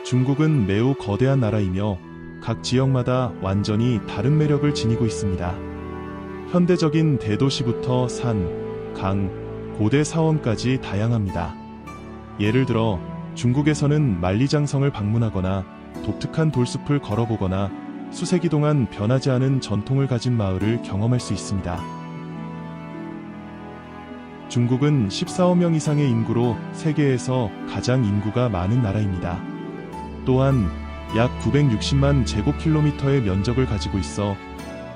중국은 매우 거대한 나라이며 각 지역마다 완전히 다른 매력을 지니고 있습니다. 현대적인 대도시부터 산, 강, 고대 사원까지 다양합니다. 예를 들어 중국에서는 만리장성을 방문하거나 독특한 돌숲을 걸어보거나 수세기 동안 변하지 않은 전통을 가진 마을을 경험할 수 있습니다. 중국은 14억 명 이상의 인구로 세계에서 가장 인구가 많은 나라입니다. 또한 약 960만 제곱킬로미터의 면적을 가지고 있어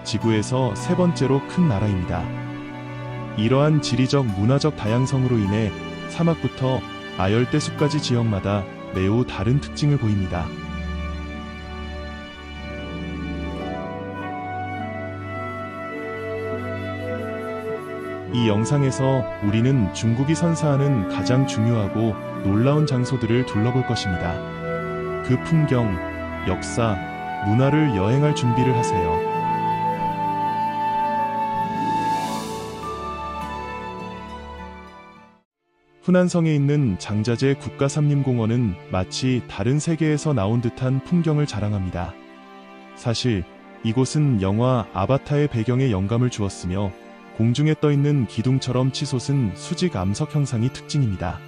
지구에서 세 번째로 큰 나라입니다. 이러한 지리적 문화적 다양성으로 인해 사막부터 아열대 숲까지 지역마다 매우 다른 특징을 보입니다. 이 영상에서 우리는 중국이 선사하는 가장 중요하고 놀라운 장소들을 둘러볼 것입니다. 그 풍경, 역사, 문화를 여행할 준비를 하세요. 후난성에 있는 장자제 국가삼림공원은 마치 다른 세계에서 나온 듯한 풍경을 자랑합니다. 사실 이곳은 영화 아바타의 배경에 영감을 주었으며 공중에 떠있는 기둥처럼 치솟은 수직 암석 형상이 특징입니다.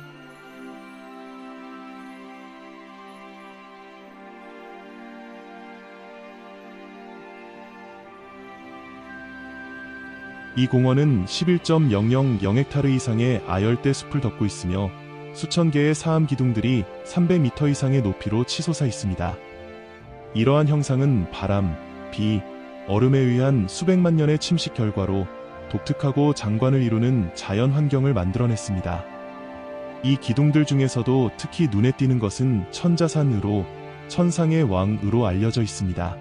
이 공원은 11.000헥타르 이상의 아열대 숲을 덮고 있으며 수천 개의 사암 기둥들이 300m 이상의 높이로 치솟아 있습니다. 이러한 형상은 바람, 비, 얼음에 의한 수백만 년의 침식 결과로 독특하고 장관을 이루는 자연 환경을 만들어냈습니다. 이 기둥들 중에서도 특히 눈에 띄는 것은 천자산으로 천상의 왕으로 알려져 있습니다.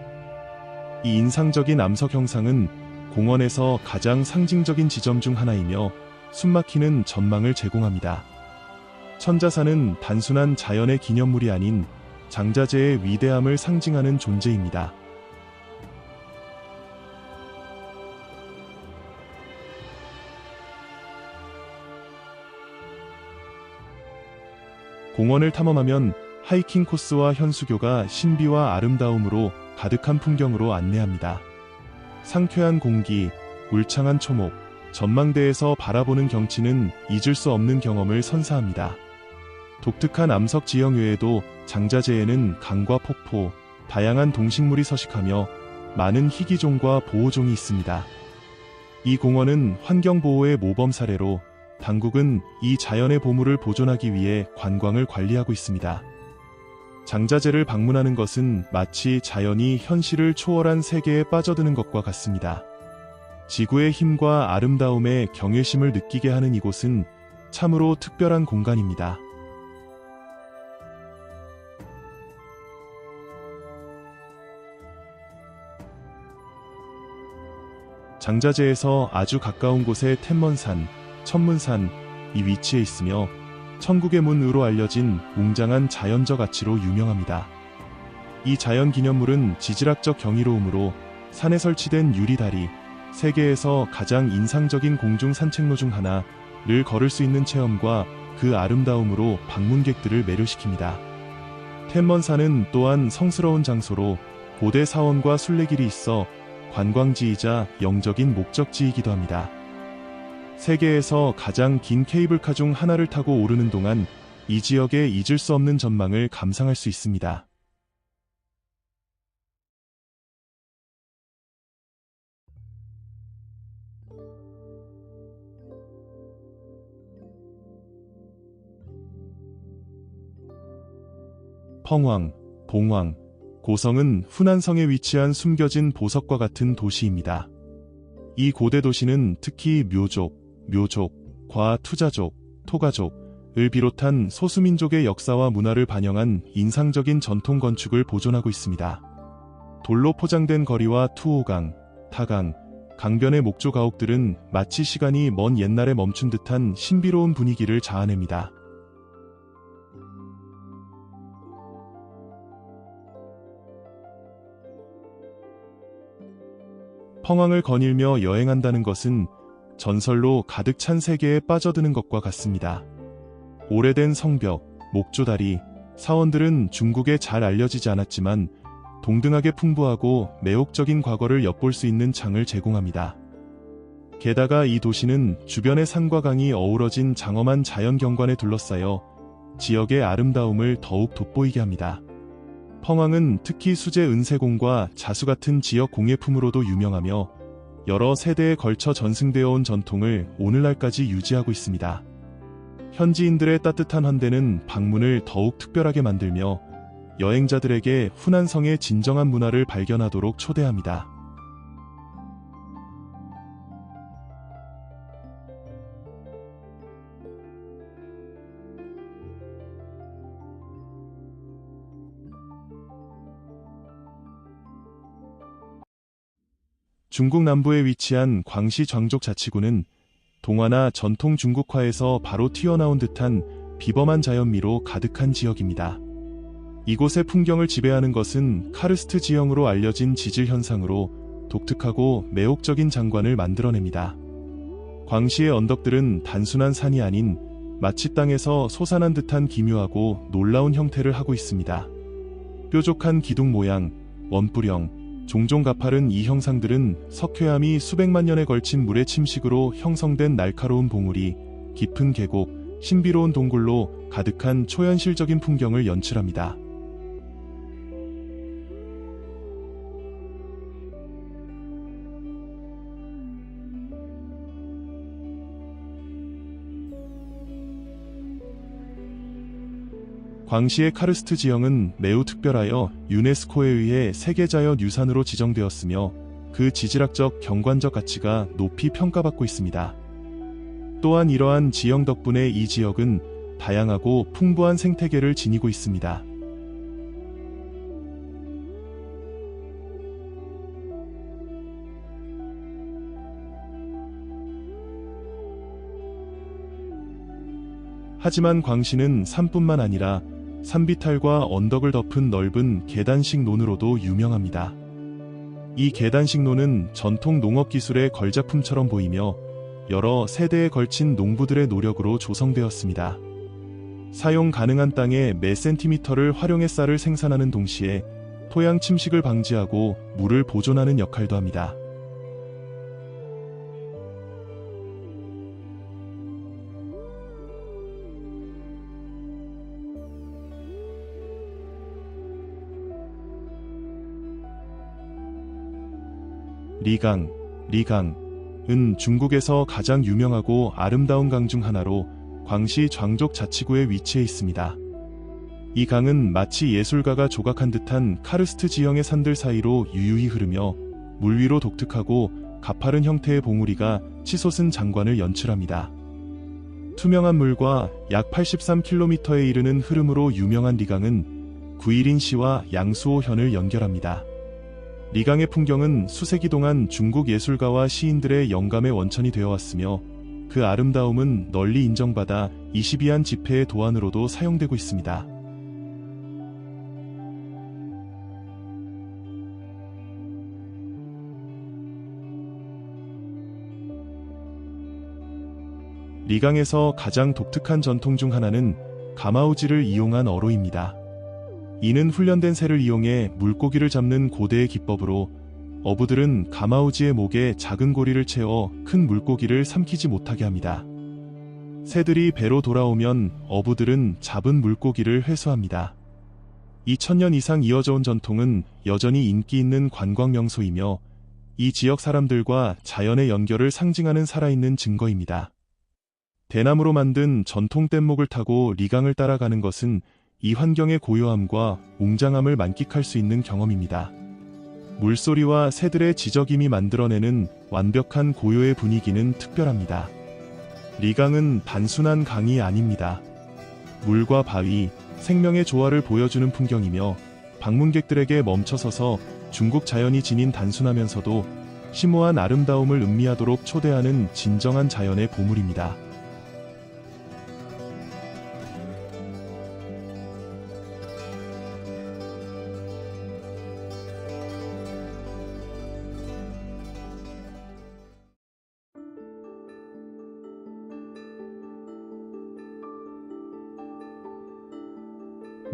이 인상적인 암석 형상은 공원에서 가장 상징적인 지점 중 하나이며 숨막히는 전망을 제공합니다. 천자산은 단순한 자연의 기념물이 아닌 장자제의 위대함을 상징하는 존재입니다. 공원을 탐험하면 하이킹 코스와 현수교가 신비와 아름다움으로 가득한 풍경으로 안내합니다. 상쾌한 공기, 울창한 초목, 전망대에서 바라보는 경치는 잊을 수 없는 경험을 선사합니다. 독특한 암석 지형 외에도 장자제에는 강과 폭포, 다양한 동식물이 서식하며 많은 희귀종과 보호종이 있습니다. 이 공원은 환경보호의 모범 사례로 당국은 이 자연의 보물을 보존하기 위해 관광을 관리하고 있습니다. 장자제를 방문하는 것은 마치 자연이 현실을 초월한 세계에 빠져드는 것과 같습니다. 지구의 힘과 아름다움에 경외심을 느끼게 하는 이곳은 참으로 특별한 공간입니다. 장자제에서 아주 가까운 곳에 텐먼산, 천문산이 위치해 있으며 천국의 문으로 알려진 웅장한 자연적 가치로 유명합니다. 이 자연 기념물은 지질학적 경이로움으로 산에 설치된 유리다리, 세계에서 가장 인상적인 공중 산책로 중 하나를 걸을 수 있는 체험과 그 아름다움으로 방문객들을 매료시킵니다. 텐먼산은 또한 성스러운 장소로 고대 사원과 순례길이 있어 관광지이자 영적인 목적지이기도 합니다. 세계에서 가장 긴 케이블카 중 하나를 타고 오르는 동안 이 지역의 잊을 수 없는 전망을 감상할 수 있습니다. 펑왕, 봉왕, 고성은 후난성에 위치한 숨겨진 보석과 같은 도시입니다. 이 고대 도시는 특히 묘족, 과 투자족, 토가족을 비롯한 소수민족의 역사와 문화를 반영한 인상적인 전통 건축을 보존하고 있습니다. 돌로 포장된 거리와 투호강, 타강, 강변의 목조 가옥들은 마치 시간이 먼 옛날에 멈춘 듯한 신비로운 분위기를 자아냅니다. 펑왕을 거닐며 여행한다는 것은 전설로 가득 찬 세계에 빠져드는 것과 같습니다. 오래된 성벽, 목조다리, 사원들은 중국에 잘 알려지지 않았지만 동등하게 풍부하고 매혹적인 과거를 엿볼 수 있는 장을 제공합니다. 게다가 이 도시는 주변의 산과 강이 어우러진 장엄한 자연 경관에 둘러싸여 지역의 아름다움을 더욱 돋보이게 합니다. 펑항은 특히 수제 은세공과 자수 같은 지역 공예품으로도 유명하며 여러 세대에 걸쳐 전승되어 온 전통을 오늘날까지 유지하고 있습니다. 현지인들의 따뜻한 환대는 방문을 더욱 특별하게 만들며 여행자들에게 후난성의 진정한 문화를 발견하도록 초대합니다. 중국 남부에 위치한 광시 장족자치구는 동화나 전통 중국화에서 바로 튀어나온 듯한 비범한 자연미로 가득한 지역입니다. 이곳의 풍경을 지배하는 것은 카르스트 지형으로 알려진 지질 현상으로 독특하고 매혹적인 장관을 만들어냅니다. 광시의 언덕들은 단순한 산이 아닌 마치 땅에서 솟아난 듯한 기묘하고 놀라운 형태를 하고 있습니다. 뾰족한 기둥 모양, 원뿔형, 종종 가파른 이 형상들은 석회암이 수백만 년에 걸친 물의 침식으로 형성된 날카로운 봉우리, 깊은 계곡, 신비로운 동굴로 가득한 초현실적인 풍경을 연출합니다. 광시의 카르스트 지형은 매우 특별하여 유네스코에 의해 세계자연유산으로 지정되었으며 그 지질학적 경관적 가치가 높이 평가받고 있습니다. 또한 이러한 지형 덕분에 이 지역은 다양하고 풍부한 생태계를 지니고 있습니다. 하지만 광시는 산뿐만 아니라 산비탈과 언덕을 덮은 넓은 계단식 논으로도 유명합니다. 이 계단식 논은 전통 농업 기술의 걸작품처럼 보이며 여러 세대에 걸친 농부들의 노력으로 조성되었습니다. 사용 가능한 땅의 매 센티미터를 활용해 쌀을 생산하는 동시에 토양 침식을 방지하고 물을 보존하는 역할도 합니다. 리강은 중국에서 가장 유명하고 아름다운 강 중 하나로 광시 장족자치구에 위치해 있습니다. 이 강은 마치 예술가가 조각한 듯한 카르스트 지형의 산들 사이로 유유히 흐르며 물 위로 독특하고 가파른 형태의 봉우리가 치솟은 장관을 연출합니다. 투명한 물과 약 83km에 이르는 흐름으로 유명한 리강은 구일인시와 양수호현을 연결합니다. 리강의 풍경은 수세기 동안 중국 예술가와 시인들의 영감의 원천이 되어왔으며 그 아름다움은 널리 인정받아 22안 지폐의 도안으로도 사용되고 있습니다. 리강에서 가장 독특한 전통 중 하나는 가마우지를 이용한 어로입니다. 이는 훈련된 새를 이용해 물고기를 잡는 고대의 기법으로 어부들은 가마우지의 목에 작은 고리를 채워 큰 물고기를 삼키지 못하게 합니다. 새들이 배로 돌아오면 어부들은 잡은 물고기를 회수합니다. 2000년 이상 이어져 온 전통은 여전히 인기 있는 관광 명소이며 이 지역 사람들과 자연의 연결을 상징하는 살아있는 증거입니다. 대나무로 만든 전통 뗏목을 타고 리강을 따라가는 것은 이 환경의 고요함과 웅장함을 만끽할 수 있는 경험입니다. 물소리와 새들의 지저김이 만들어내는 완벽한 고요의 분위기는 특별합니다. 리강은 단순한 강이 아닙니다. 물과 바위, 생명의 조화를 보여주는 풍경이며 방문객들에게 멈춰서서 중국 자연이 지닌 단순하면서도 심오한 아름다움을 음미하도록 초대하는 진정한 자연의 보물입니다.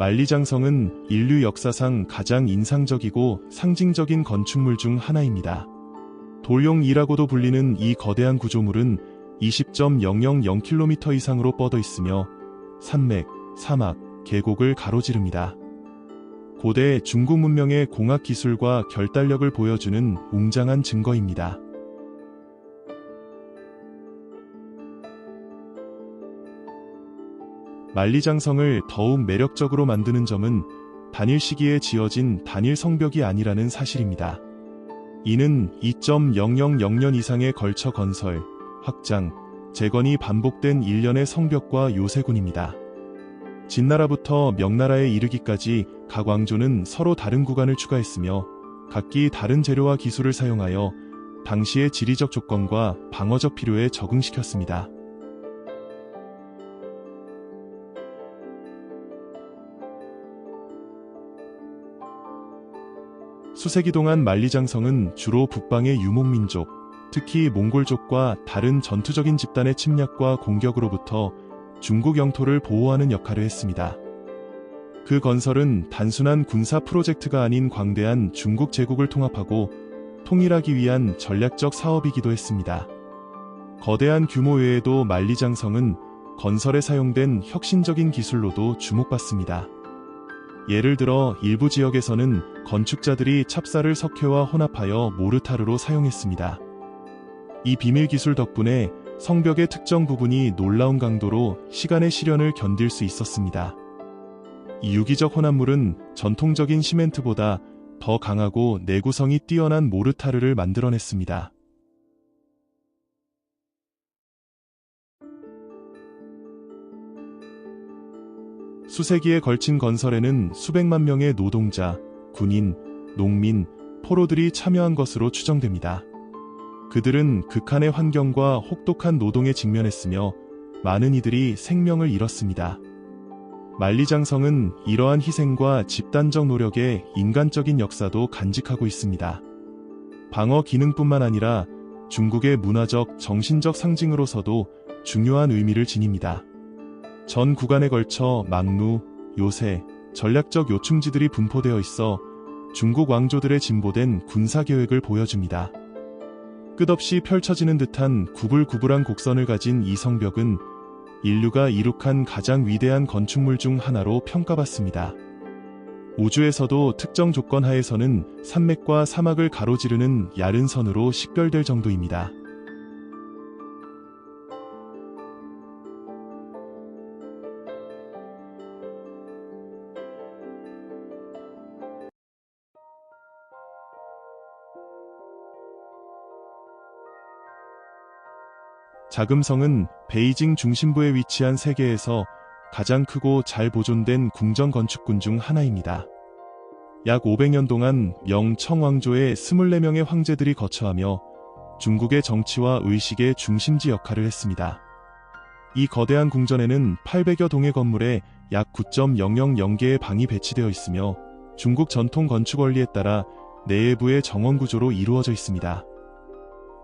만리장성은 인류 역사상 가장 인상적이고 상징적인 건축물 중 하나입니다. 돌용이라고도 불리는 이 거대한 구조물은 20.000km 이상으로 뻗어 있으며 산맥, 사막, 계곡을 가로지릅니다. 고대 중국 문명의 공학 기술과 결단력을 보여주는 웅장한 증거입니다. 만리장성을 더욱 매력적으로 만드는 점은 단일 시기에 지어진 단일 성벽이 아니라는 사실입니다. 이는 2.000년 이상에 걸쳐 건설, 확장, 재건이 반복된 일련의 성벽과 요새군입니다. 진나라부터 명나라에 이르기까지 각 왕조는 서로 다른 구간을 추가했으며 각기 다른 재료와 기술을 사용하여 당시의 지리적 조건과 방어적 필요에 적응시켰습니다. 수세기 동안 만리장성은 주로 북방의 유목민족, 특히 몽골족과 다른 전투적인 집단의 침략과 공격으로부터 중국 영토를 보호하는 역할을 했습니다. 그 건설은 단순한 군사 프로젝트가 아닌 광대한 중국 제국을 통합하고 통일하기 위한 전략적 사업이기도 했습니다. 거대한 규모 외에도 만리장성은 건설에 사용된 혁신적인 기술로도 주목받습니다. 예를 들어 일부 지역에서는 건축자들이 찹쌀을 석회와 혼합하여 모르타르로 사용했습니다. 이 비밀 기술 덕분에 성벽의 특정 부분이 놀라운 강도로 시간의 시련을 견딜 수 있었습니다. 이 유기적 혼합물은 전통적인 시멘트보다 더 강하고 내구성이 뛰어난 모르타르를 만들어냈습니다. 수세기에 걸친 건설에는 수백만 명의 노동자, 군인, 농민, 포로들이 참여한 것으로 추정됩니다. 그들은 극한의 환경과 혹독한 노동에 직면했으며 많은 이들이 생명을 잃었습니다. 만리장성은 이러한 희생과 집단적 노력의 인간적인 역사도 간직하고 있습니다. 방어 기능뿐만 아니라 중국의 문화적, 정신적 상징으로서도 중요한 의미를 지닙니다. 전 구간에 걸쳐 막루, 요새, 전략적 요충지들이 분포되어 있어 중국 왕조들의 진보된 군사계획을 보여줍니다. 끝없이 펼쳐지는 듯한 구불구불한 곡선을 가진 이 성벽은 인류가 이룩한 가장 위대한 건축물 중 하나로 평가받습니다. 우주에서도 특정 조건 하에서는 산맥과 사막을 가로지르는 야른 선으로 식별될 정도입니다. 자금성은 베이징 중심부에 위치한 세계에서 가장 크고 잘 보존된 궁전 건축군 중 하나입니다. 약 500년 동안 명청왕조의 24명의 황제들이 거처하며 중국의 정치와 의식의 중심지 역할을 했습니다. 이 거대한 궁전에는 800여 동의 건물에 약 9.000개의 방이 배치되어 있으며 중국 전통 건축 원리에 따라 내부의 정원 구조로 이루어져 있습니다.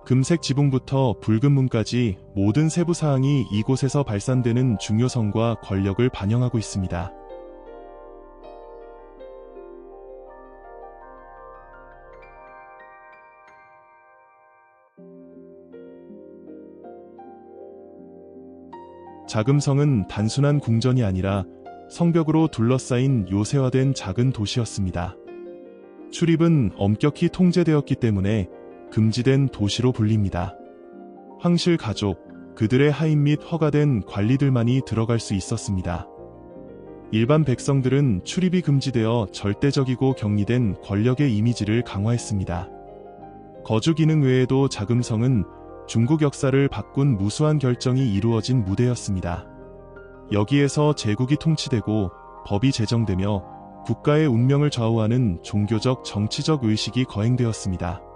금색 지붕부터 붉은 문까지 모든 세부 사항이 이곳에서 발산되는 중요성과 권력을 반영하고 있습니다. 자금성은 단순한 궁전이 아니라 성벽으로 둘러싸인 요새화된 작은 도시였습니다. 출입은 엄격히 통제되었기 때문에 금지된 도시로 불립니다. 황실 가족, 그들의 하인 및 허가된 관리들만이 들어갈 수 있었습니다. 일반 백성들은 출입이 금지되어 절대적이고 격리된 권력의 이미지를 강화했습니다. 거주 기능 외에도 자금성은 중국 역사를 바꾼 무수한 결정이 이루어진 무대였습니다. 여기에서 제국이 통치되고 법이 제정되며 국가의 운명을 좌우하는 종교적 정치적 의식이 거행되었습니다.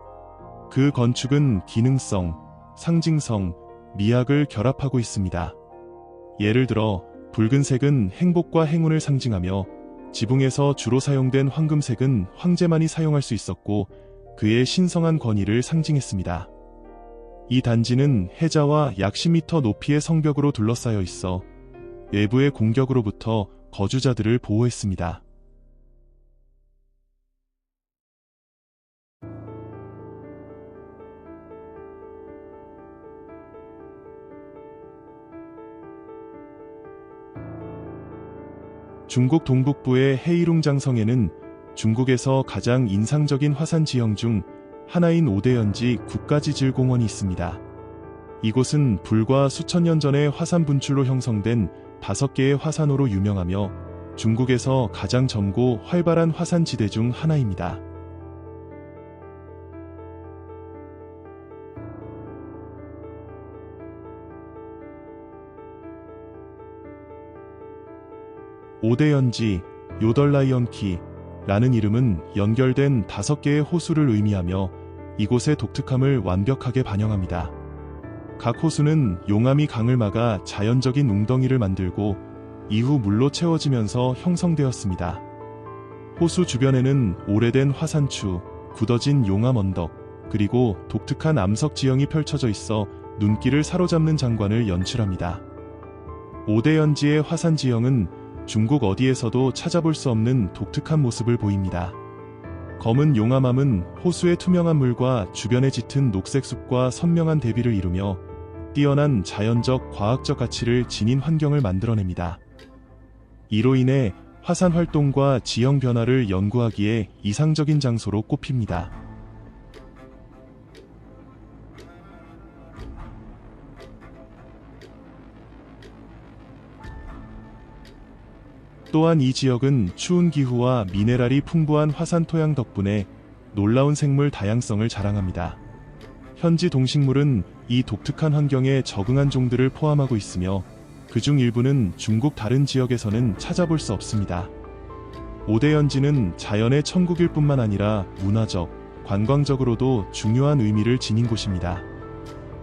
그 건축은 기능성, 상징성, 미학을 결합하고 있습니다. 예를 들어 붉은색은 행복과 행운을 상징하며 지붕에서 주로 사용된 황금색은 황제만이 사용할 수 있었고 그의 신성한 권위를 상징했습니다. 이 단지는 해자와 약 10m 높이의 성벽으로 둘러싸여 있어 외부의 공격으로부터 거주자들을 보호했습니다. 중국 동북부의 헤이룽장성에는 중국에서 가장 인상적인 화산 지형 중 하나인 오대연지 국가지질공원이 있습니다. 이곳은 불과 수천 년 전에 화산 분출로 형성된 5개의 화산호로 유명하며 중국에서 가장 젊고 활발한 화산 지대 중 하나입니다. 오대연지, 요덜라이언키라는 이름은 연결된 5개의 호수를 의미하며 이곳의 독특함을 완벽하게 반영합니다. 각 호수는 용암이 강을 막아 자연적인 웅덩이를 만들고 이후 물로 채워지면서 형성되었습니다. 호수 주변에는 오래된 화산추, 굳어진 용암 언덕, 그리고 독특한 암석 지형이 펼쳐져 있어 눈길을 사로잡는 장관을 연출합니다. 오대연지의 화산 지형은 중국 어디에서도 찾아볼 수 없는 독특한 모습을 보입니다. 검은 용암암은 호수의 투명한 물과 주변에 짙은 녹색 숲과 선명한 대비를 이루며 뛰어난 자연적, 과학적 가치를 지닌 환경을 만들어냅니다. 이로 인해 화산 활동과 지형 변화를 연구하기에 이상적인 장소로 꼽힙니다. 또한 이 지역은 추운 기후와 미네랄이 풍부한 화산 토양 덕분에 놀라운 생물 다양성을 자랑합니다. 현지 동식물은 이 독특한 환경에 적응한 종들을 포함하고 있으며 그중 일부는 중국 다른 지역에서는 찾아볼 수 없습니다. 오대연지는 자연의 천국일 뿐만 아니라 문화적, 관광적으로도 중요한 의미를 지닌 곳입니다.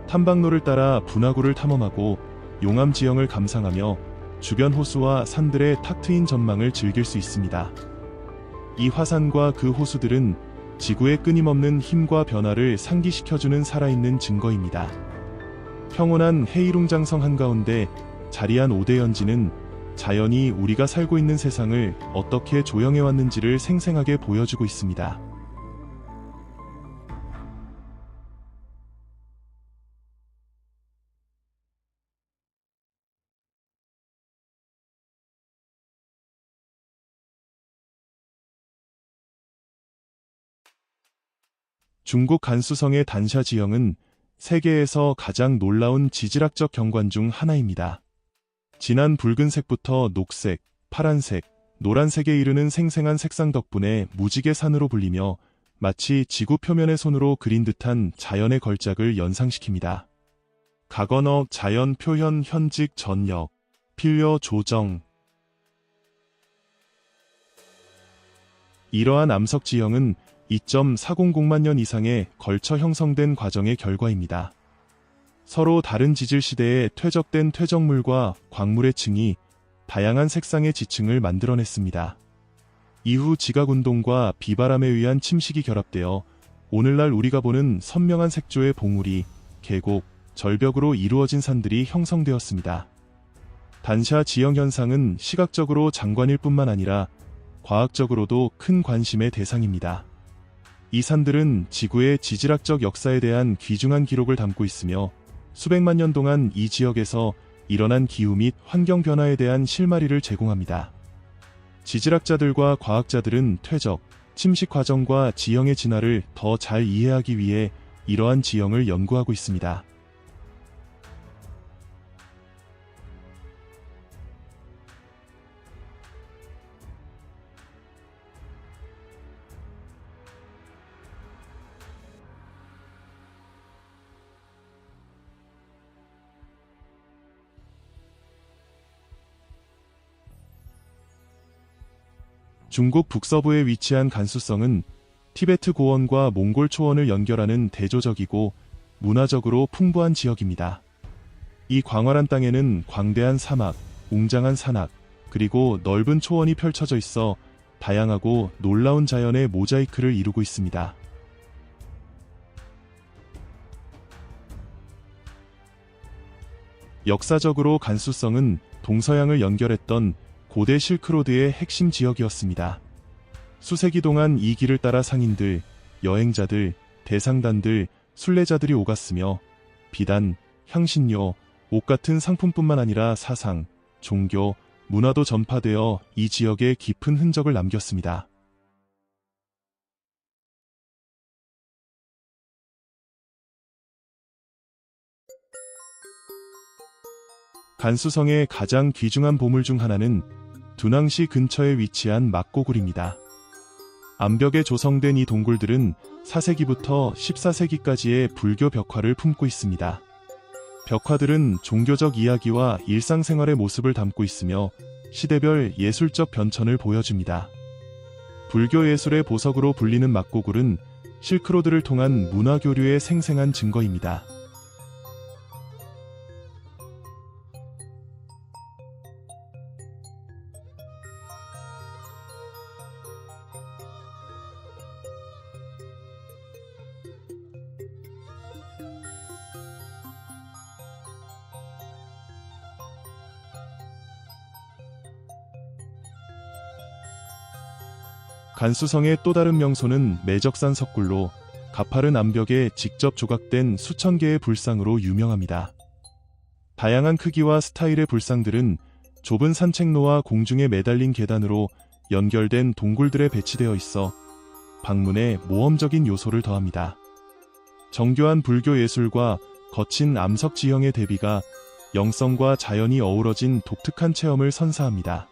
탐방로를 따라 분화구를 탐험하고 용암 지형을 감상하며 주변 호수와 산들의 탁 트인 전망을 즐길 수 있습니다. 이 화산과 그 호수들은 지구의 끊임없는 힘과 변화를 상기시켜주는 살아있는 증거입니다. 평온한 헤이룽장성 한가운데 자리한 오대연지는 자연이 우리가 살고 있는 세상을 어떻게 조형해왔는지를 생생하게 보여주고 있습니다. 중국 간수성의 단샤 지형은 세계에서 가장 놀라운 지질학적 경관 중 하나입니다. 진한 붉은색부터 녹색, 파란색, 노란색에 이르는 생생한 색상 덕분에 무지개 산으로 불리며 마치 지구 표면의 손으로 그린 듯한 자연의 걸작을 연상시킵니다. 각언어, 자연 표현, 현직, 전역, 필려, 조정. 이러한 암석 지형은 2.400만 년 이상에 걸쳐 형성된 과정의 결과입니다. 서로 다른 지질 시대에 퇴적된 퇴적물과 광물의 층이 다양한 색상의 지층을 만들어냈습니다. 이후 지각운동과 비바람에 의한 침식이 결합되어 오늘날 우리가 보는 선명한 색조의 봉우리, 계곡, 절벽으로 이루어진 산들이 형성되었습니다. 단샤 지형 현상은 시각적으로 장관일 뿐만 아니라 과학적으로도 큰 관심의 대상입니다. 이 산들은 지구의 지질학적 역사에 대한 귀중한 기록을 담고 있으며 수백만 년 동안 이 지역에서 일어난 기후 및 환경 변화에 대한 실마리를 제공합니다. 지질학자들과 과학자들은 퇴적, 침식 과정과 지형의 진화를 더 잘 이해하기 위해 이러한 지형을 연구하고 있습니다. 중국 북서부에 위치한 간수성은 티베트 고원과 몽골 초원을 연결하는 대조적이고 문화적으로 풍부한 지역입니다. 이 광활한 땅에는 광대한 사막, 웅장한 산악, 그리고 넓은 초원이 펼쳐져 있어 다양하고 놀라운 자연의 모자이크를 이루고 있습니다. 역사적으로 간수성은 동서양을 연결했던 고대 실크로드의 핵심 지역이었습니다. 수세기 동안 이 길을 따라 상인들, 여행자들, 대상단들, 순례자들이 오갔으며 비단, 향신료, 옷 같은 상품뿐만 아니라 사상, 종교, 문화도 전파되어 이 지역에 깊은 흔적을 남겼습니다. 간수성의 가장 귀중한 보물 중 하나는 둔왕시 근처에 위치한 막고굴입니다. 암벽에 조성된 이 동굴들은 4세기부터 14세기까지의 불교 벽화를 품고 있습니다. 벽화들은 종교적 이야기와 일상생활의 모습을 담고 있으며 시대별 예술적 변천을 보여줍니다. 불교 예술의 보석으로 불리는 막고굴은 실크로드를 통한 문화교류의 생생한 증거입니다. 간수성의 또 다른 명소는 매적산 석굴로 가파른 암벽에 직접 조각된 수천 개의 불상으로 유명합니다. 다양한 크기와 스타일의 불상들은 좁은 산책로와 공중에 매달린 계단으로 연결된 동굴들에 배치되어 있어 방문에 모험적인 요소를 더합니다. 정교한 불교 예술과 거친 암석 지형의 대비가 영성과 자연이 어우러진 독특한 체험을 선사합니다.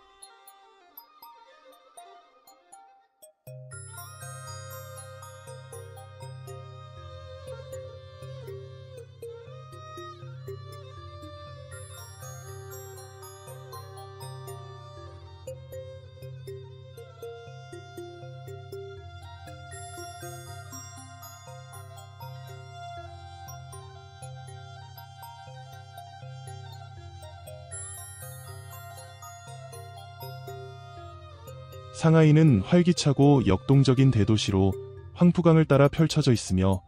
상하이는 활기차고 역동적인 대도시로 황푸강을 따라 펼쳐져 있으며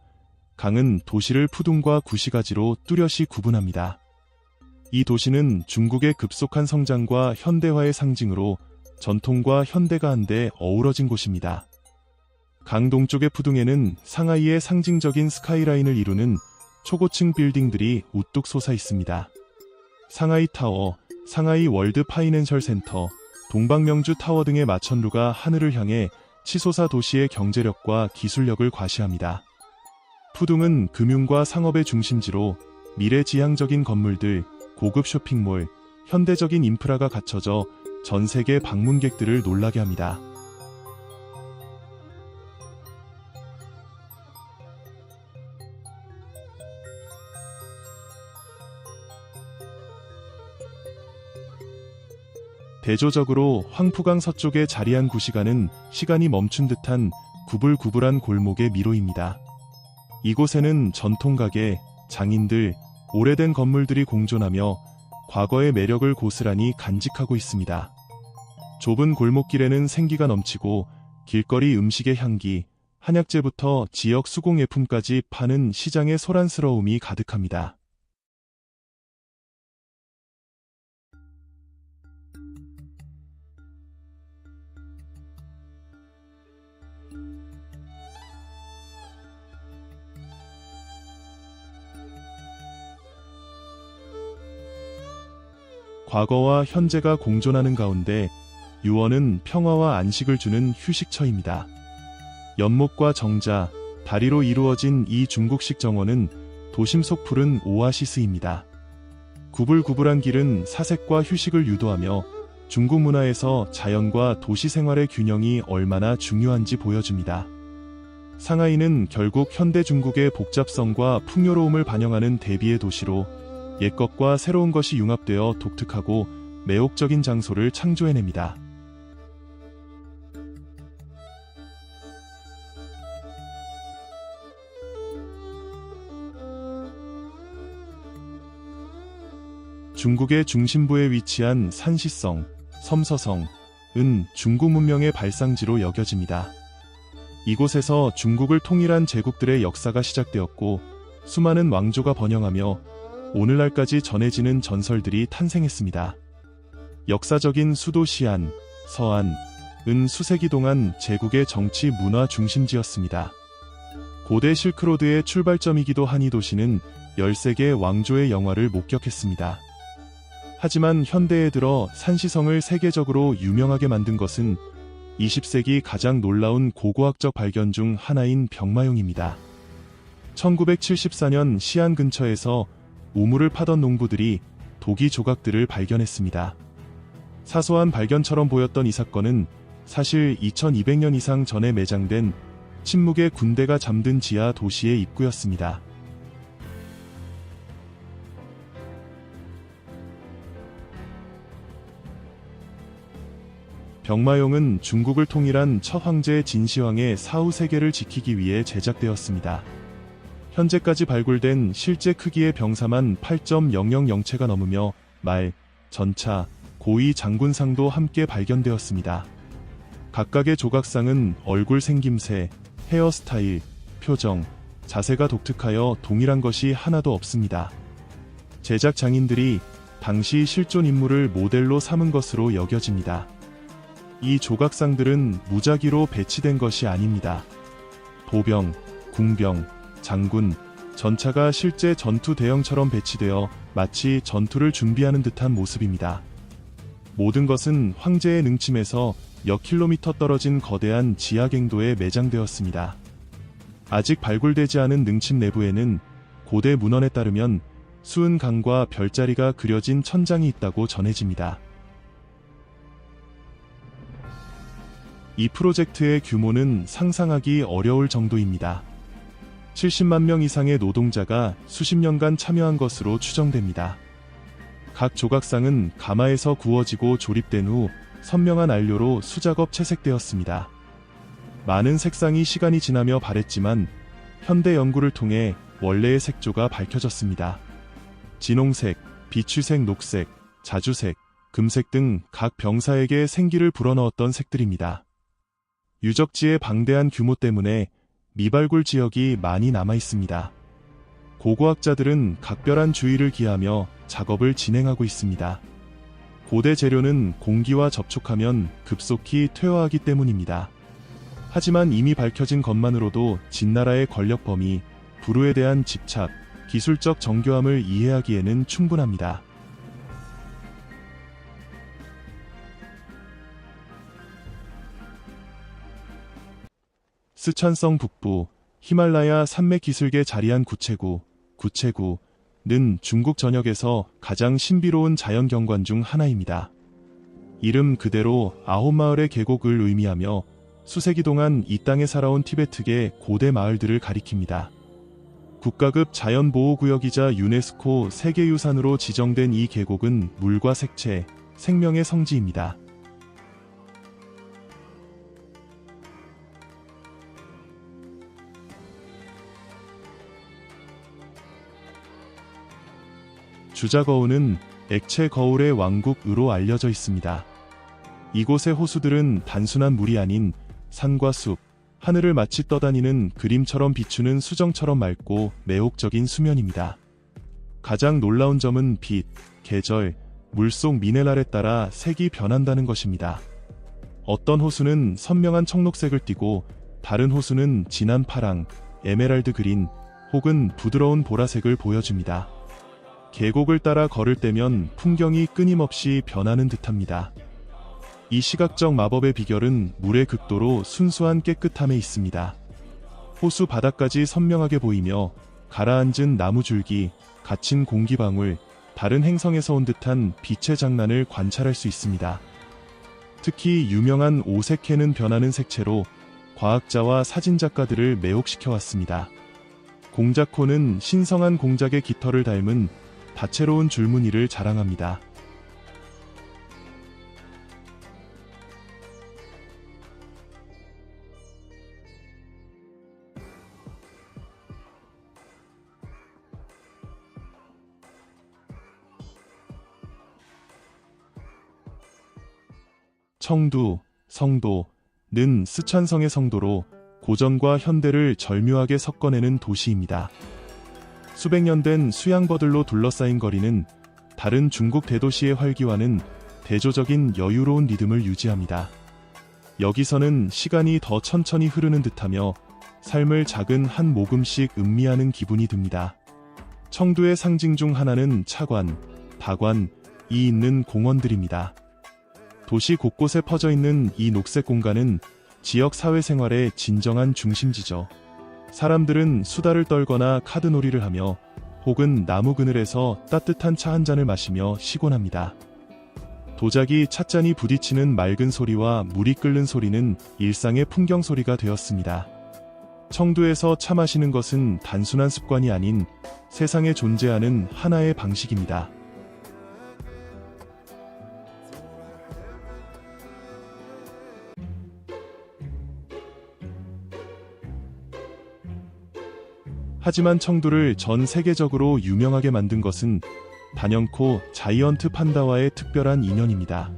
강은 도시를 푸둥과 구시가지로 뚜렷이 구분합니다. 이 도시는 중국의 급속한 성장과 현대화의 상징으로 전통과 현대가 한데 어우러진 곳입니다. 강 동쪽의 푸둥에는 상하이의 상징적인 스카이라인을 이루는 초고층 빌딩들이 우뚝 솟아 있습니다. 상하이 타워, 상하이 월드 파이낸셜 센터, 동방명주 타워 등의 마천루가 하늘을 향해 치솟아 도시의 경제력과 기술력을 과시합니다. 푸둥은 금융과 상업의 중심지로 미래지향적인 건물들, 고급 쇼핑몰, 현대적인 인프라가 갖춰져 전 세계 방문객들을 놀라게 합니다. 대조적으로 황푸강 서쪽에 자리한 구시가는 시간이 멈춘 듯한 구불구불한 골목의 미로입니다. 이곳에는 전통가게, 장인들, 오래된 건물들이 공존하며 과거의 매력을 고스란히 간직하고 있습니다. 좁은 골목길에는 생기가 넘치고 길거리 음식의 향기, 한약재부터 지역 수공예품까지 파는 시장의 소란스러움이 가득합니다. 과거와 현재가 공존하는 가운데 유원은 평화와 안식을 주는 휴식처입니다. 연못과 정자, 다리로 이루어진 이 중국식 정원은 도심 속 푸른 오아시스입니다. 구불구불한 길은 사색과 휴식을 유도하며 중국 문화에서 자연과 도시 생활의 균형이 얼마나 중요한지 보여줍니다. 상하이는 결국 현대 중국의 복잡성과 풍요로움을 반영하는 대비의 도시로 옛것과 새로운 것이 융합되어 독특하고 매혹적인 장소를 창조해냅니다. 중국의 중심부에 위치한 산시성, 섬서성은 중국 문명의 발상지로 여겨집니다. 이곳에서 중국을 통일한 제국들의 역사가 시작되었고 수많은 왕조가 번영하며 오늘날까지 전해지는 전설들이 탄생했습니다. 역사적인 수도 시안, 서안, 은 수세기 동안 제국의 정치 문화 중심지였습니다. 고대 실크로드의 출발점이기도 한 이 도시는 13개 왕조의 영화를 목격했습니다. 하지만 현대에 들어 산시성을 세계적으로 유명하게 만든 것은 20세기 가장 놀라운 고고학적 발견 중 하나인 병마용입니다. 1974년 시안 근처에서 우물을 파던 농부들이 도기 조각들을 발견했습니다. 사소한 발견처럼 보였던 이 사건은 사실 2200년 이상 전에 매장된 침묵의 군대가 잠든 지하 도시의 입구였습니다. 병마용은 중국을 통일한 첫 황제 진시황의 사후 세계를 지키기 위해 제작되었습니다. 현재까지 발굴된 실제 크기의 병사만 8.000채가 넘으며 말, 전차, 고위 장군상도 함께 발견되었습니다. 각각의 조각상은 얼굴 생김새, 헤어스타일, 표정, 자세가 독특하여 동일한 것이 하나도 없습니다. 제작 장인들이 당시 실존 인물을 모델로 삼은 것으로 여겨집니다. 이 조각상들은 무작위로 배치된 것이 아닙니다. 보병, 궁병, 장군, 전차가 실제 전투 대형처럼 배치되어 마치 전투를 준비하는 듯한 모습입니다. 모든 것은 황제의 능침에서 몇 킬로미터 떨어진 거대한 지하갱도에 매장되었습니다. 아직 발굴되지 않은 능침 내부에는 고대 문헌에 따르면 수은강과 별자리가 그려진 천장이 있다고 전해집니다. 이 프로젝트의 규모는 상상하기 어려울 정도입니다. 70만 명 이상의 노동자가 수십 년간 참여한 것으로 추정됩니다. 각 조각상은 가마에서 구워지고 조립된 후 선명한 안료로 수작업 채색되었습니다. 많은 색상이 시간이 지나며 바랬지만 현대 연구를 통해 원래의 색조가 밝혀졌습니다. 진홍색, 비추색, 녹색, 자주색, 금색 등 각 병사에게 생기를 불어넣었던 색들입니다. 유적지의 방대한 규모 때문에 미발굴 지역이 많이 남아 있습니다. 고고학자들은 각별한 주의를 기하며 작업을 진행하고 있습니다. 고대 재료는 공기와 접촉하면 급속히 퇴화하기 때문입니다. 하지만 이미 밝혀진 것만으로도 진나라의 권력 범위, 부루에 대한 집착, 기술적 정교함을 이해하기에는 충분합니다. 스촨성 북부, 히말라야 산맥 기슭에 자리한 구체구는 중국 전역에서 가장 신비로운 자연경관 중 하나입니다. 이름 그대로 9마을의 계곡을 의미하며 수세기 동안 이 땅에 살아온 티베트계 고대 마을들을 가리킵니다. 국가급 자연보호구역이자 유네스코 세계유산으로 지정된 이 계곡은 물과 색채, 생명의 성지입니다. 주자거우는 액체 거울의 왕국으로 알려져 있습니다. 이곳의 호수들은 단순한 물이 아닌 산과 숲, 하늘을 마치 떠다니는 그림처럼 비추는 수정처럼 맑고 매혹적인 수면입니다. 가장 놀라운 점은 빛, 계절, 물속 미네랄에 따라 색이 변한다는 것입니다. 어떤 호수는 선명한 청록색을 띠고 다른 호수는 진한 파랑, 에메랄드 그린 혹은 부드러운 보라색을 보여줍니다. 계곡을 따라 걸을 때면 풍경이 끊임없이 변하는 듯합니다. 이 시각적 마법의 비결은 물의 극도로 순수한 깨끗함에 있습니다. 호수 바닥까지 선명하게 보이며 가라앉은 나무 줄기, 갇힌 공기방울, 다른 행성에서 온 듯한 빛의 장난을 관찰할 수 있습니다. 특히 유명한 오색해는 변하는 색채로 과학자와 사진작가들을 매혹시켜왔습니다. 공작호는 신성한 공작의 깃털을 닮은 다채로운 줄무늬를 자랑합니다. 청두, 성도는 스촨성의 성도로 고전과 현대를 절묘하게 섞어내는 도시입니다. 수백 년 된 수양버들로 둘러싸인 거리는 다른 중국 대도시의 활기와는 대조적인 여유로운 리듬을 유지합니다. 여기서는 시간이 더 천천히 흐르는 듯하며 삶을 작은 한 모금씩 음미하는 기분이 듭니다. 청두의 상징 중 하나는 차관, 다관이 있는 공원들입니다. 도시 곳곳에 퍼져 있는 이 녹색 공간은 지역 사회생활의 진정한 중심지죠. 사람들은 수다를 떨거나 카드놀이를 하며 혹은 나무 그늘에서 따뜻한 차 한 잔을 마시며 쉬곤 합니다. 도자기 찻잔이 부딪히는 맑은 소리와 물이 끓는 소리는 일상의 풍경 소리가 되었습니다. 청두에서 차 마시는 것은 단순한 습관이 아닌 세상에 존재하는 하나의 방식입니다. 하지만 청두를 전 세계적으로 유명하게 만든 것은 단연코 자이언트 판다와의 특별한 인연입니다.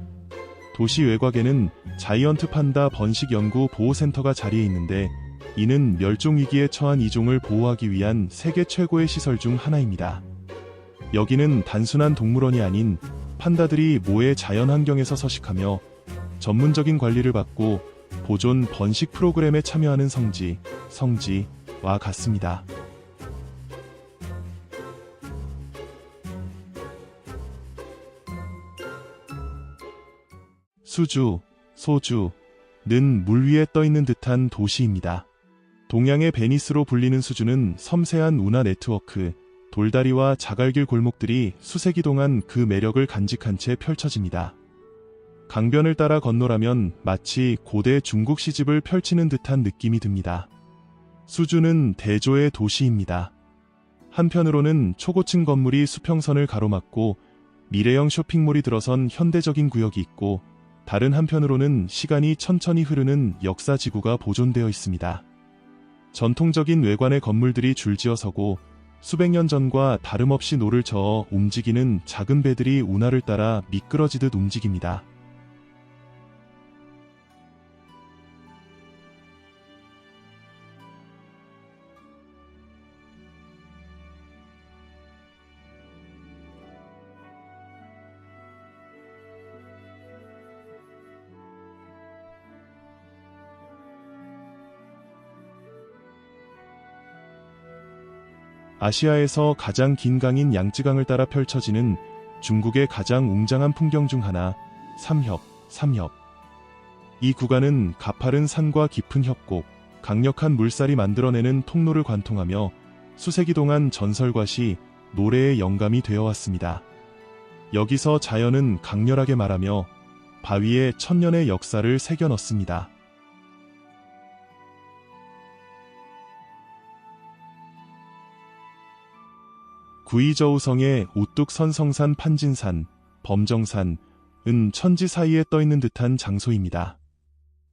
도시 외곽에는 자이언트 판다 번식 연구 보호센터가 자리해 있는데 이는 멸종 위기에 처한 이종을 보호하기 위한 세계 최고의 시설 중 하나입니다. 여기는 단순한 동물원이 아닌 판다들이 모의 자연 환경에서 서식하며 전문적인 관리를 받고 보존 번식 프로그램에 참여하는 성지와 같습니다. 소주는 물 위에 떠있는 듯한 도시입니다. 동양의 베니스로 불리는 수주는 섬세한 운하 네트워크, 돌다리와 자갈길 골목들이 수세기 동안 그 매력을 간직한 채 펼쳐집니다. 강변을 따라 건너라면 마치 고대 중국 시집을 펼치는 듯한 느낌이 듭니다. 수주는 대조의 도시입니다. 한편으로는 초고층 건물이 수평선을 가로막고 미래형 쇼핑몰이 들어선 현대적인 구역이 있고 다른 한편으로는 시간이 천천히 흐르는 역사지구가 보존되어 있습니다. 전통적인 외관의 건물들이 줄지어 서고 수백 년 전과 다름없이 노를 저어 움직이는 작은 배들이 운하를 따라 미끄러지듯 움직입니다. 아시아에서 가장 긴 강인 양쯔강을 따라 펼쳐지는 중국의 가장 웅장한 풍경 중 하나, 삼협. 이 구간은 가파른 산과 깊은 협곡, 강력한 물살이 만들어내는 통로를 관통하며 수세기 동안 전설과 시, 노래의 영감이 되어왔습니다. 여기서 자연은 강렬하게 말하며 바위에 천년의 역사를 새겨 넣습니다. 구이저우성의 우뚝선성산 판진산, 범정산은 천지 사이에 떠있는 듯한 장소입니다.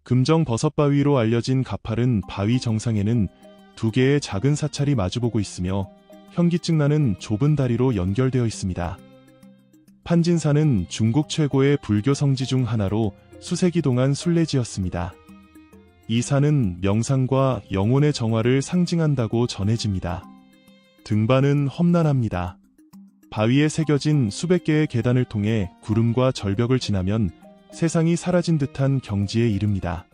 금정 버섯바위로 알려진 가파른 바위 정상에는 두 개의 작은 사찰이 마주보고 있으며 현기증 나는 좁은 다리로 연결되어 있습니다. 판진산은 중국 최고의 불교 성지 중 하나로 수세기 동안 순례지였습니다. 이 산은 명상과 영혼의 정화를 상징한다고 전해집니다. 등반은 험난합니다. 바위에 새겨진 수백 개의 계단을 통해 구름과 절벽을 지나면 세상이 사라진 듯한 경지에 이릅니다.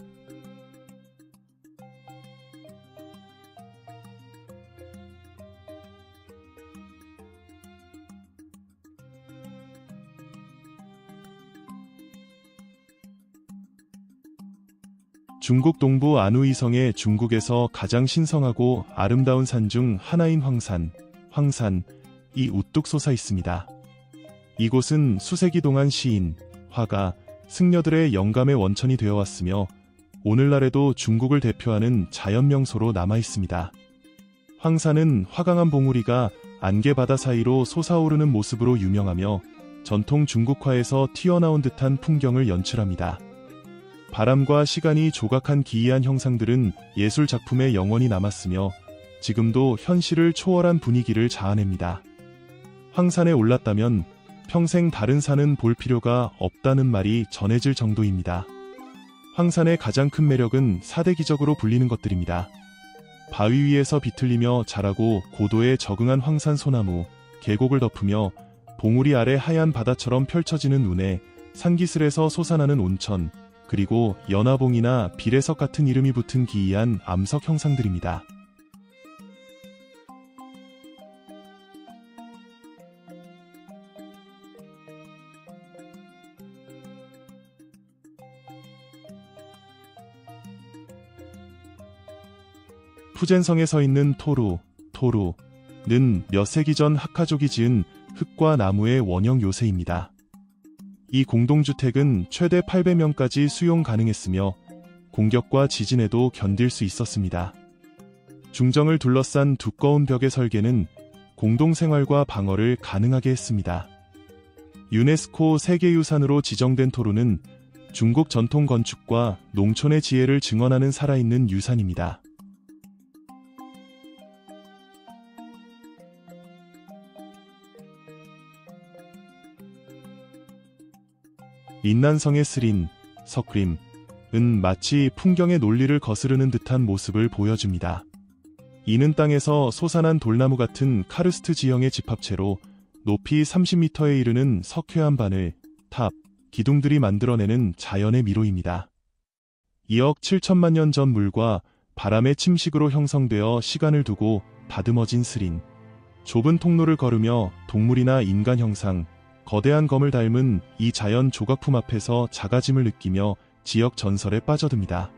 중국 동부 안우이성의 중국에서 가장 신성하고 아름다운 산 중 하나인 황산이 우뚝 솟아 있습니다. 이곳은 수세기 동안 시인, 화가, 승려들의 영감의 원천이 되어왔으며 오늘날에도 중국을 대표하는 자연명소로 남아있습니다. 황산은 화강암 봉우리가 안개 바다 사이로 솟아오르는 모습으로 유명하며 전통 중국화에서 튀어나온 듯한 풍경을 연출합니다. 바람과 시간이 조각한 기이한 형상들은 예술 작품에 영원히 남았으며 지금도 현실을 초월한 분위기를 자아냅니다. 황산에 올랐다면 평생 다른 산은 볼 필요가 없다는 말이 전해질 정도입니다. 황산의 가장 큰 매력은 4대 기적으로 불리는 것들입니다. 바위 위에서 비틀리며 자라고 고도에 적응한 황산 소나무, 계곡을 덮으며 봉우리 아래 하얀 바다처럼 펼쳐지는 눈에 산기슭에서 솟아나는 온천, 그리고 연화봉이나 비례석 같은 이름이 붙은 기이한 암석 형상들입니다. 푸젠성에 서 있는 토루는 몇 세기 전 하카족이 지은 흙과 나무의 원형 요새입니다. 이 공동주택은 최대 800명까지 수용 가능했으며 공격과 지진에도 견딜 수 있었습니다. 중정을 둘러싼 두꺼운 벽의 설계는 공동생활과 방어를 가능하게 했습니다. 유네스코 세계유산으로 지정된 토루는 중국 전통 건축과 농촌의 지혜를 증언하는 살아있는 유산입니다. 인난성의 스린, 석림은 마치 풍경의 논리를 거스르는 듯한 모습을 보여줍니다. 이는 땅에서 솟아난 돌나무 같은 카르스트 지형의 집합체로 높이 30m에 이르는 석회암 바늘, 탑, 기둥들이 만들어내는 자연의 미로입니다. 2억 7천만 년 전 물과 바람의 침식으로 형성되어 시간을 두고 다듬어진 스린. 좁은 통로를 걸으며 동물이나 인간 형상, 거대한 검을 닮은 이 자연 조각품 앞에서 작아짐을 느끼며 지역 전설에 빠져듭니다.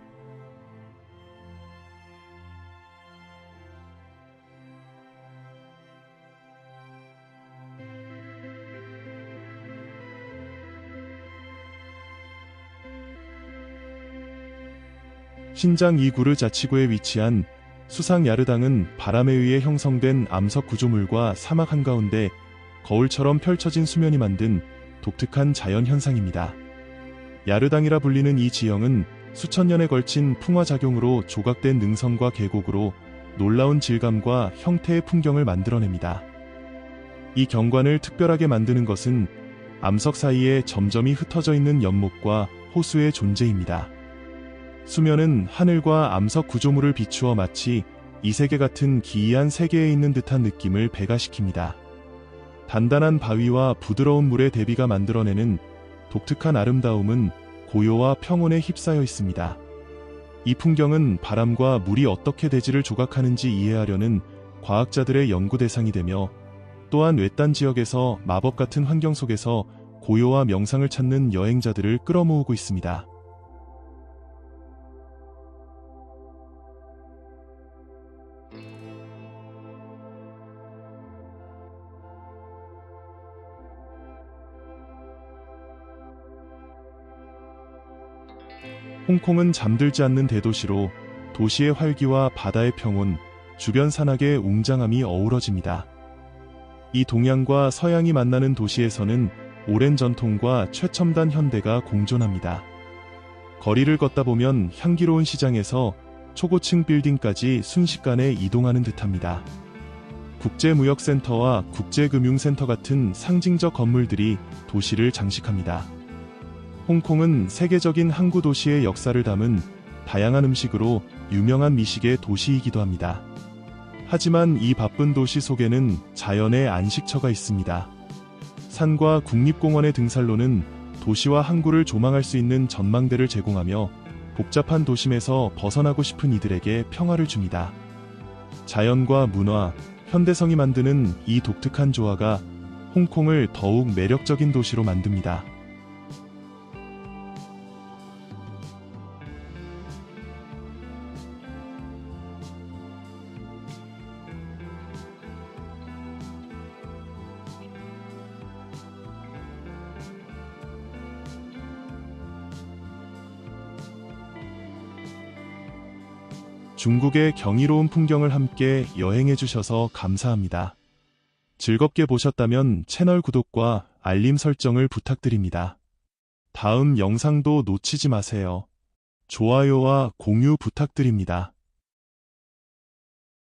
신장 이구르 자치구에 위치한 수상 야르당은 바람에 의해 형성된 암석 구조물과 사막 한가운데 거울처럼 펼쳐진 수면이 만든 독특한 자연 현상입니다. 야르당이라 불리는 이 지형은 수천 년에 걸친 풍화작용으로 조각된 능선과 계곡으로 놀라운 질감과 형태의 풍경을 만들어냅니다. 이 경관을 특별하게 만드는 것은 암석 사이에 점점이 흩어져 있는 연못과 호수의 존재입니다. 수면은 하늘과 암석 구조물을 비추어 마치 이세계 같은 기이한 세계에 있는 듯한 느낌을 배가시킵니다. 단단한 바위와 부드러운 물의 대비가 만들어내는 독특한 아름다움은 고요와 평온에 휩싸여 있습니다. 이 풍경은 바람과 물이 어떻게 대지를 조각하는지 이해하려는 과학자들의 연구 대상이 되며 또한 외딴 지역에서 마법 같은 환경 속에서 고요와 명상을 찾는 여행자들을 끌어모으고 있습니다. 홍콩은 잠들지 않는 대도시로 도시의 활기와 바다의 평온, 주변 산악의 웅장함이 어우러집니다. 이 동양과 서양이 만나는 도시에서는 오랜 전통과 최첨단 현대가 공존합니다. 거리를 걷다 보면 향기로운 시장에서 초고층 빌딩까지 순식간에 이동하는 듯합니다. 국제무역센터와 국제금융센터 같은 상징적 건물들이 도시를 장식합니다. 홍콩은 세계적인 항구 도시의 역사를 담은 다양한 음식으로 유명한 미식의 도시이기도 합니다. 하지만 이 바쁜 도시 속에는 자연의 안식처가 있습니다. 산과 국립공원의 등산로는 도시와 항구를 조망할 수 있는 전망대를 제공하며 복잡한 도심에서 벗어나고 싶은 이들에게 평화를 줍니다. 자연과 문화, 현대성이 만드는 이 독특한 조화가 홍콩을 더욱 매력적인 도시로 만듭니다. 중국의 경이로운 풍경을 함께 여행해 주셔서 감사합니다. 즐겁게 보셨다면 채널 구독과 알림 설정을 부탁드립니다. 다음 영상도 놓치지 마세요. 좋아요와 공유 부탁드립니다.